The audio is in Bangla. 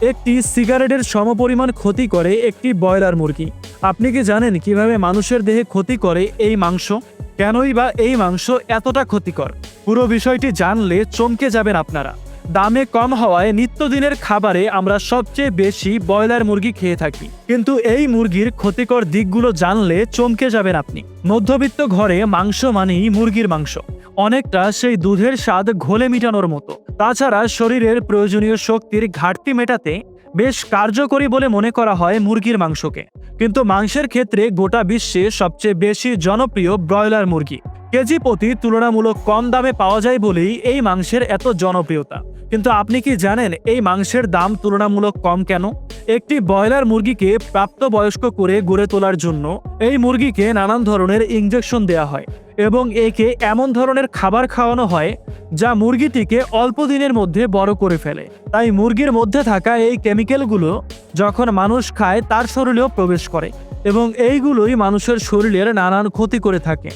একটি সিগারেটের সমপরিমাণ ক্ষতি করে একটি ব্রয়লার মুরগি। আপনি কি জানেন কিভাবে মানুষের দেহে ক্ষতি করে এই মাংস? কেনই বা এই মাংস এতটা ক্ষতিকর? পুরো বিষয়টি জানলে চমকে যাবেন আপনারা। দামে কম হওয়ায় নিত্যদিনের খাবারে আমরা সবচেয়ে বেশি ব্রয়লার মুরগি খেয়ে থাকি, কিন্তু এই মুরগির ক্ষতিকর দিকগুলো জানলে চমকে যাবেন আপনি। মধ্যবিত্ত ঘরে মাংস মানেই মুরগির মাংস। অনেকটা সেই দুধের স্বাদ ঘোলে মিটানোর মতো। তাছাড়া শরীরের প্রয়োজনীয় শক্তির ঘাটতি মেটাতে বেশ কার্যকরী বলে মনে করা হয় মুরগির মাংসকে। কিন্তু মাংসের ক্ষেত্রে গোটা বিশ্বে সবচেয়ে বেশি জনপ্রিয় ব্রয়লার মুরগি। কেজি প্রতি তুলনামূলক কম দামে পাওয়া যায় বলেই এই মাংসের এত জনপ্রিয়তা। কিন্তু আপনি কি জানেন এই মাংসের দাম তুলনামূলক কম কেন? একটি ব্রয়লার মুরগিকে প্রাপ্তবয়স্ক করে গড়ে তোলার জন্য এই মুরগিকে নানান ধরনের ইনজেকশন দেওয়া হয় এবং একে এমন ধরনের খাবার খাওয়ানো হয় যা মুরগিটিকে অল্প দিনের মধ্যে বড় করে ফেলে। তাই মুরগির মধ্যে থাকা এই কেমিক্যালগুলো যখন মানুষ খায় তার শরীরেও প্রবেশ করে এবং এইগুলোই মানুষের শরীরের নানান ক্ষতি করে থাকে।